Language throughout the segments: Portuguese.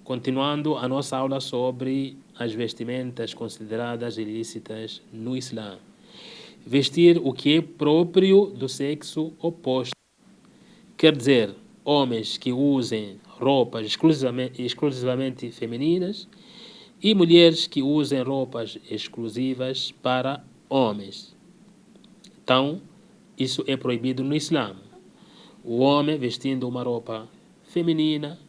Continuando a nossa aula sobre as vestimentas consideradas ilícitas no Islã. Vestir o que é próprio do sexo oposto. Quer dizer, homens que usem roupas exclusivamente femininas e mulheres que usem roupas exclusivas para homens. Então, isso é proibido no Islã. O homem vestindo uma roupa feminina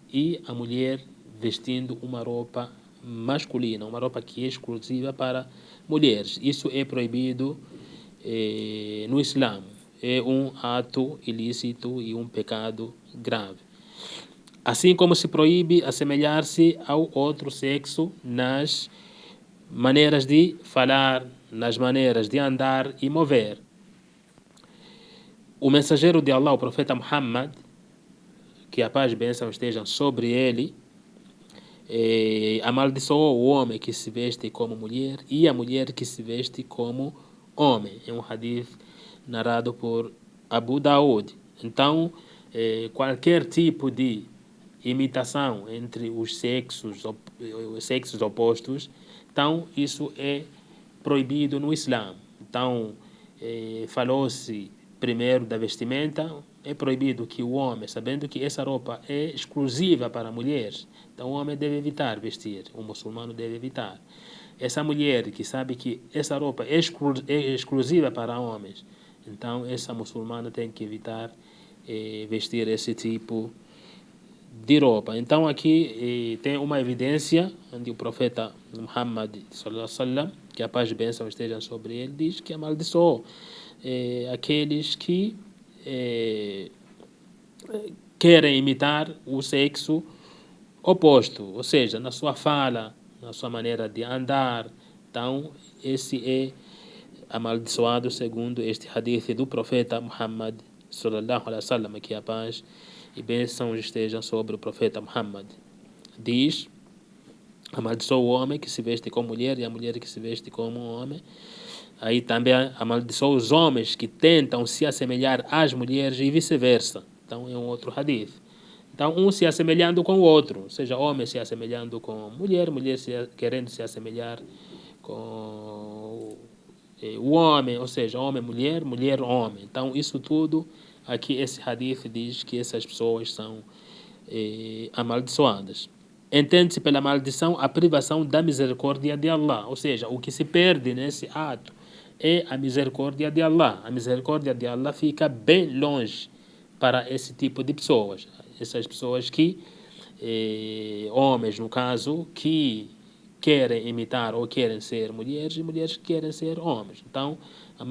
e a mulher vestindo uma roupa masculina, uma roupa que é exclusiva para mulheres. Isso é proibido no Islã. É um ato ilícito e um pecado grave. Assim como se proíbe assemelhar-se ao outro sexo nas maneiras de falar, nas maneiras de andar e mover. O mensageiro de Allah, o profeta Muhammad, que a paz e bênção estejam sobre ele, amaldiçoou o homem que se veste como mulher e a mulher que se veste como homem. É um hadith narrado por Abu Daud. Então, qualquer tipo de imitação entre os sexos opostos, então isso é proibido no Islã. Então, falou-se primeiro da vestimenta. É proibido que o homem, sabendo que essa roupa é exclusiva para mulheres, então o homem deve evitar vestir, o muçulmano deve evitar. Essa mulher que sabe que essa roupa é exclusiva para homens, então essa muçulmana tem que evitar vestir esse tipo de roupa. Então aqui tem uma evidência onde o profeta Muhammad sallallahu alaihi wasallam, que a paz e bênção estejam sobre ele, diz que amaldiçoou aqueles que querem imitar o sexo oposto, ou seja, na sua fala, na sua maneira de andar. Então, esse é amaldiçoado segundo este hadith do profeta Muhammad sallallahu alaihi wasallam, que a paz e bênção estejam sobre o profeta Muhammad. Diz: amaldiçoa o homem que se veste como mulher e a mulher que se veste como homem. Aí também amaldiçoa os homens que tentam se assemelhar às mulheres e vice-versa. Então é um outro hadith. Então um se assemelhando com o outro, ou seja, homem se assemelhando com mulher, mulher querendo se assemelhar com o homem, ou seja, homem, mulher, mulher, homem. Então isso tudo, aqui esse hadith diz que essas pessoas são amaldiçoadas. Entende-se pela maldição a privação da misericórdia de Allah, ou seja, o que se perde nesse ato é a misericórdia de Allah. A misericórdia de Allah fica bem longe para esse tipo de pessoas. Essas pessoas que, homens no caso, que querem imitar ou querem ser mulheres e mulheres que querem ser homens. Então, a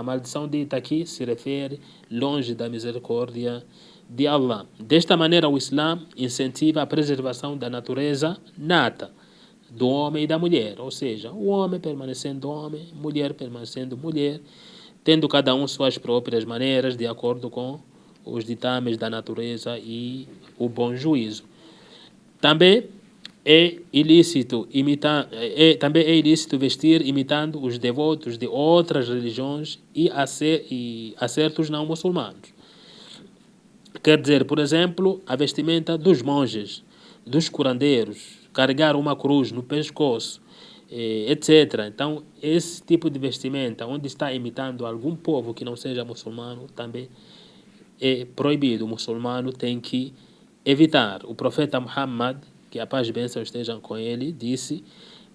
maldição dita aqui se refere longe da misericórdia de Allah. Desta maneira, o Islã incentiva a preservação da natureza nata do homem e da mulher, ou seja, o homem permanecendo homem, mulher permanecendo mulher, tendo cada um suas próprias maneiras de acordo com os ditames da natureza e o bom juízo. Também é ilícito vestir imitando os devotos de outras religiões e certos não muçulmanos. Quer dizer, por exemplo, a vestimenta dos monges, dos curandeiros, carregar uma cruz no pescoço, etc. Então, esse tipo de vestimenta, onde está imitando algum povo que não seja muçulmano, também é proibido. O muçulmano tem que evitar. O profeta Muhammad, que a paz e bênção estejam com ele, disse: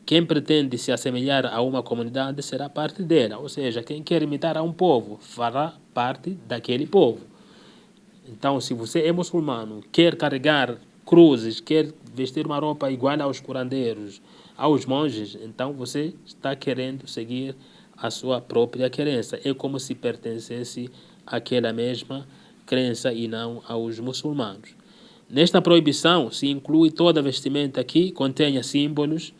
quem pretende se assemelhar a uma comunidade será parte dela. Ou seja, quem quer imitar a um povo fará parte daquele povo. Então, se você é muçulmano, quer carregar cruzes, quer vestir uma roupa igual aos curandeiros, aos monges, então você está querendo seguir a sua própria crença. É como se pertencesse àquela mesma crença e não aos muçulmanos. Nesta proibição se inclui toda vestimenta que contenha símbolos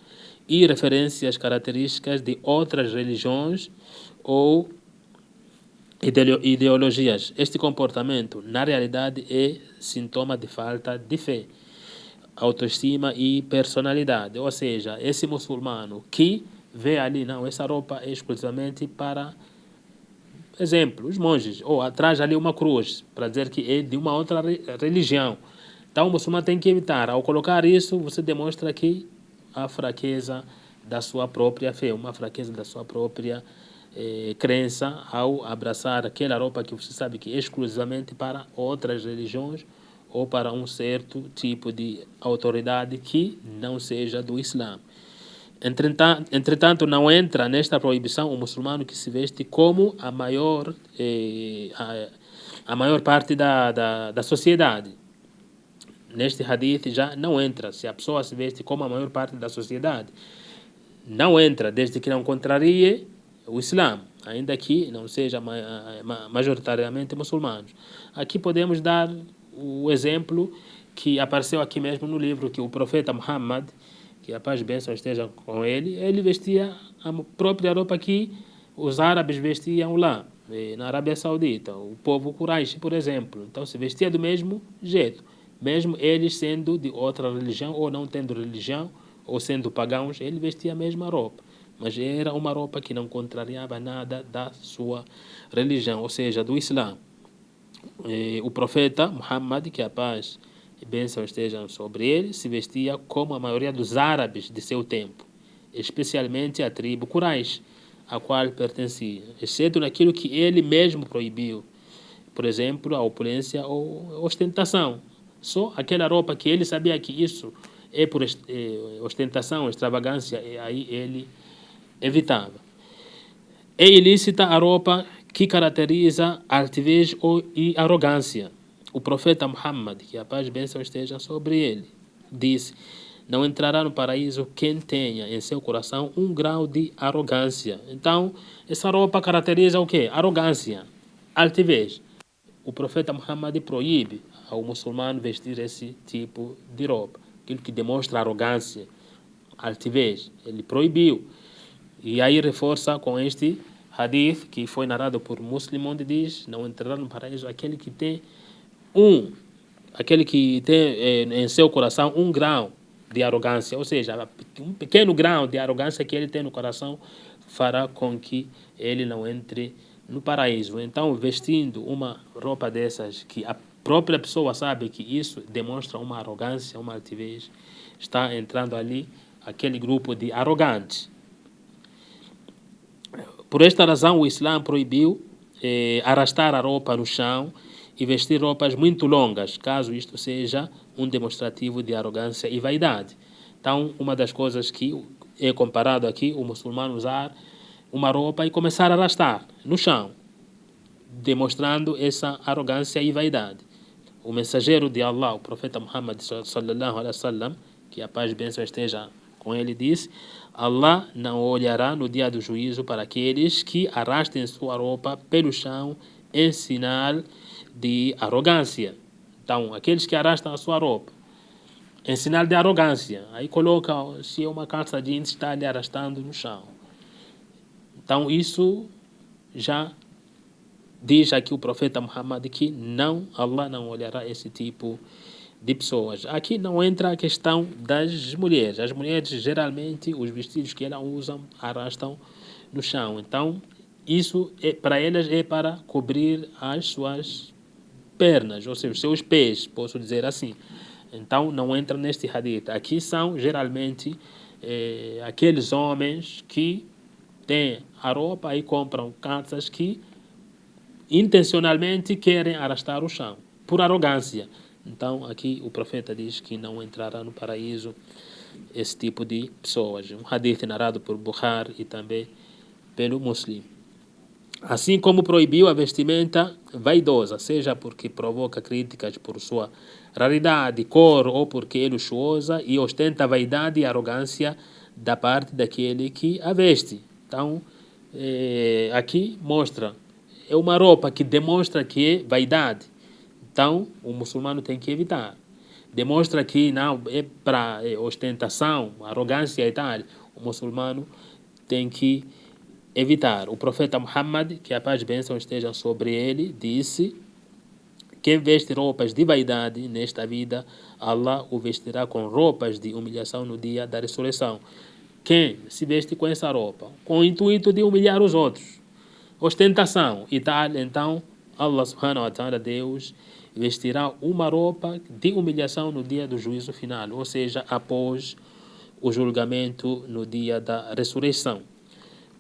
e referências características de outras religiões ou ideologias. Este comportamento, na realidade, é sintoma de falta de fé, autoestima e personalidade. Ou seja, esse muçulmano que vê ali, não, essa roupa é exclusivamente para, exemplo, os monges, ou atrás ali uma cruz, para dizer que é de uma outra religião. Então o muçulmano tem que evitar. Ao colocar isso, você demonstra que a fraqueza da sua própria fé, uma fraqueza da sua própria crença ao abraçar aquela roupa que você sabe que é exclusivamente para outras religiões ou para um certo tipo de autoridade que não seja do Islã. Entretanto, não entra nesta proibição o muçulmano que se veste como a maior parte da sociedade. Neste hadith já não entra. Se a pessoa se veste como a maior parte da sociedade, não entra, desde que não contrarie o Islã, ainda que não seja majoritariamente muçulmanos. Aqui podemos dar o exemplo que apareceu aqui mesmo no livro, que o profeta Muhammad, que a paz e bênção estejam com ele vestia a própria roupa que os árabes vestiam lá, na Arábia Saudita, o povo Quraysh, por exemplo. Então se vestia do mesmo jeito, mesmo eles sendo de outra religião ou não tendo religião, ou sendo pagãos, ele vestia a mesma roupa. Mas era uma roupa que não contrariava nada da sua religião, ou seja, do Islã. O profeta Muhammad, que a paz e bênção estejam sobre ele, se vestia como a maioria dos árabes de seu tempo, especialmente a tribo Quraysh, a qual pertencia, exceto naquilo que ele mesmo proibiu, por exemplo, a opulência ou ostentação. Só aquela roupa que ele sabia que isso é por ostentação, extravagância, e aí ele evitava. É ilícita a roupa que caracteriza altivez e arrogância. O profeta Muhammad, que a paz e bênção estejam sobre ele, disse: não entrará no paraíso quem tenha em seu coração um grau de arrogância. Então, essa roupa caracteriza o quê? Arrogância, altivez. O profeta Muhammad proíbe ao muçulmano vestir esse tipo de roupa, aquilo que demonstra arrogância, altivez. Ele proibiu. E aí reforça com este hadith que foi narrado por Muslim, onde diz: não entrará no paraíso aquele que tem em seu coração um grau de arrogância, ou seja, um pequeno grau de arrogância que ele tem no coração fará com que ele não entre no paraíso. Então, vestindo uma roupa dessas, que a própria pessoa sabe que isso demonstra uma arrogância, uma altivez, está entrando ali aquele grupo de arrogantes. Por esta razão, o Islã proibiu arrastar a roupa no chão e vestir roupas muito longas, caso isto seja um demonstrativo de arrogância e vaidade. Então, uma das coisas que é comparado aqui, o muçulmano usar uma roupa e começar a arrastar no chão, demonstrando essa arrogância e vaidade. O mensageiro de Allah, o profeta Muhammad sallallahu alaihi wasallam, que a paz e bênção esteja com ele, disse: Allah não olhará no dia do juízo para aqueles que arrastem sua roupa pelo chão em sinal de arrogância. Então, aqueles que arrastam a sua roupa em sinal de arrogância, aí coloca, se é uma calça jeans, está ali arrastando no chão. Então, isso já diz aqui o profeta Muhammad que Allah não olhará esse tipo de pessoas. Aqui não entra a questão das mulheres. As mulheres, geralmente, os vestidos que elas usam arrastam no chão. Então, isso para elas é para cobrir as suas pernas, ou seja, os seus pés, posso dizer assim. Então, não entra neste hadith. Aqui são, geralmente, aqueles homens que têm a roupa e compram calças que intencionalmente querem arrastar o chão, por arrogância. Então, aqui o profeta diz que não entrará no paraíso esse tipo de pessoas. Um hadith narrado por Bukhari e também pelo Muslim. Assim como proibiu a vestimenta vaidosa, seja porque provoca críticas por sua raridade, cor ou porque é luxuosa e ostenta vaidade e arrogância da parte daquele que a veste. Então, aqui mostra, é uma roupa que demonstra que é vaidade. Então, o muçulmano tem que evitar. Demonstra que não é para ostentação, arrogância e tal. O muçulmano tem que evitar. O profeta Muhammad, que a paz e bênção estejam sobre ele, disse: quem veste roupas de vaidade nesta vida, Allah o vestirá com roupas de humilhação no dia da ressurreição. Quem se veste com essa roupa, com o intuito de humilhar os outros, ostentação e tal, então Allah subhanahu wa ta'ala, Deus, vestirá uma roupa de humilhação no dia do juízo final, ou seja, após o julgamento no dia da ressurreição.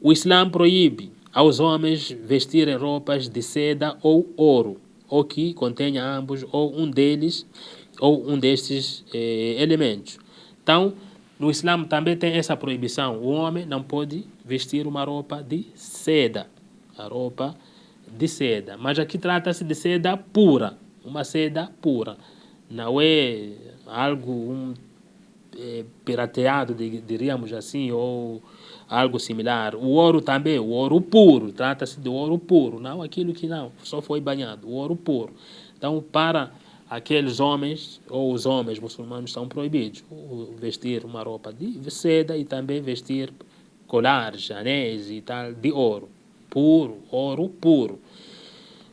O Islã proíbe aos homens vestirem roupas de seda ou ouro, ou que contenha ambos ou um deles, ou um destes elementos. Então, no Islã também tem essa proibição. O homem não pode vestir uma roupa de seda, a roupa de seda. Mas aqui trata-se de seda pura, uma seda pura. Não é algo pirateado, diríamos assim, ou algo similar. O ouro também, o ouro puro, trata-se de ouro puro, não aquilo que não, só foi banhado, o ouro puro. Então, para aqueles homens, ou os homens muçulmanos, são proibidos vestir uma roupa de seda e também vestir colares, anéis e tal, de ouro puro, ouro puro.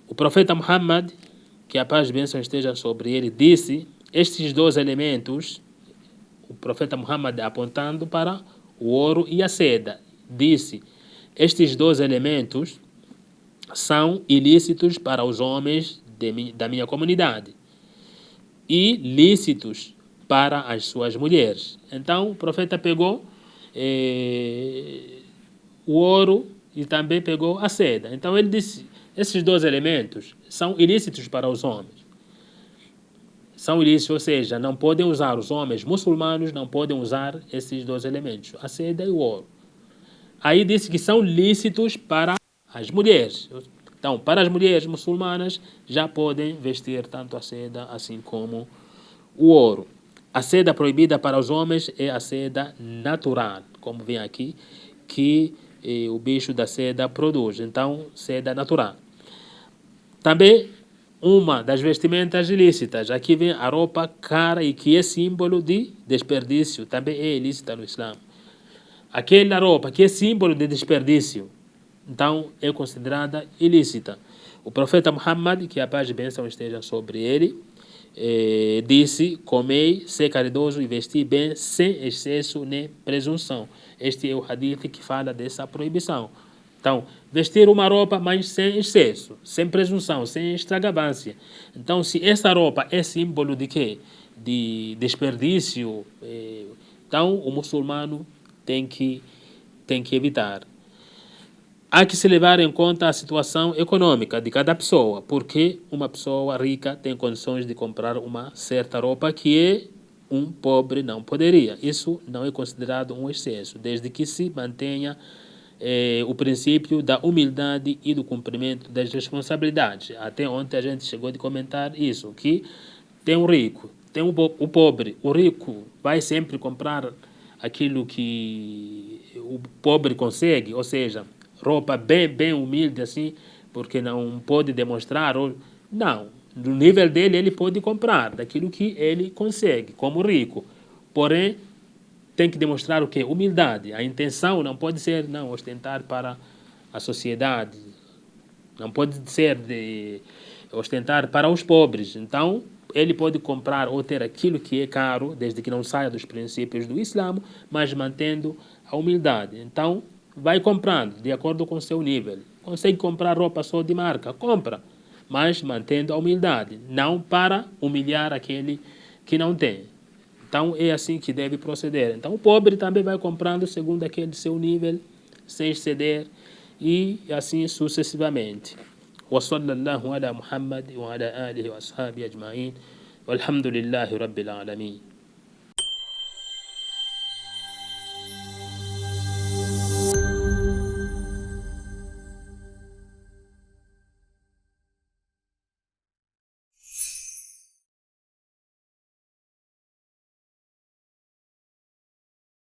O profeta Muhammad, que a paz e bênção esteja sobre ele, disse, estes dois elementos, o profeta Muhammad apontando para o ouro e a seda, disse, estes dois elementos são ilícitos para os homens da minha comunidade e lícitos para as suas mulheres. Então o profeta pegou o ouro e também pegou a seda. Então ele disse, esses dois elementos são ilícitos para os homens. São ilícitos, ou seja, não podem usar, os homens muçulmanos não podem usar esses dois elementos, a seda e o ouro. Aí disse que são lícitos para as mulheres. Então, para as mulheres muçulmanas já podem vestir tanto a seda assim como o ouro. A seda proibida para os homens é a seda natural, como vem aqui, que o bicho da seda produz. Então, seda natural. Também uma das vestimentas ilícitas. Aqui vem a roupa cara e que é símbolo de desperdício. Também é ilícita no Islã. Aquela roupa que é símbolo de desperdício, então é considerada ilícita. O profeta Muhammad, que a paz e bênção esteja sobre ele, disse, comei, ser caridoso e vestir bem, sem excesso nem presunção. Este é o hadith que fala dessa proibição. Então, vestir uma roupa, mas sem excesso, sem presunção, sem extravagância. Então, se essa roupa é símbolo de quê? De desperdício, então o muçulmano tem que evitar. Há que se levar em conta a situação econômica de cada pessoa, porque uma pessoa rica tem condições de comprar uma certa roupa que um pobre não poderia. Isso não é considerado um excesso, desde que se mantenha o princípio da humildade e do cumprimento das responsabilidades. Até ontem a gente chegou a comentar isso, que tem um rico, tem o pobre. O rico vai sempre comprar aquilo que o pobre consegue, ou seja, roupa bem humilde assim, porque não pode demonstrar, não, no nível dele ele pode comprar, daquilo que ele consegue, como rico, porém tem que demonstrar o quê? Humildade. A intenção não pode ser ostentar para a sociedade, não pode ser de ostentar para os pobres. Então ele pode comprar ou ter aquilo que é caro, desde que não saia dos princípios do Islã, mas mantendo a humildade. Então vai comprando de acordo com o seu nível. Consegue comprar roupa só de marca? Compra, mas mantendo a humildade, não para humilhar aquele que não tem. Então é assim que deve proceder. Então o pobre também vai comprando segundo aquele seu nível, sem exceder, e assim sucessivamente. وصلى الله على محمد وعلى آله وأصحابه أجمعين والحمد لله رب العالمين.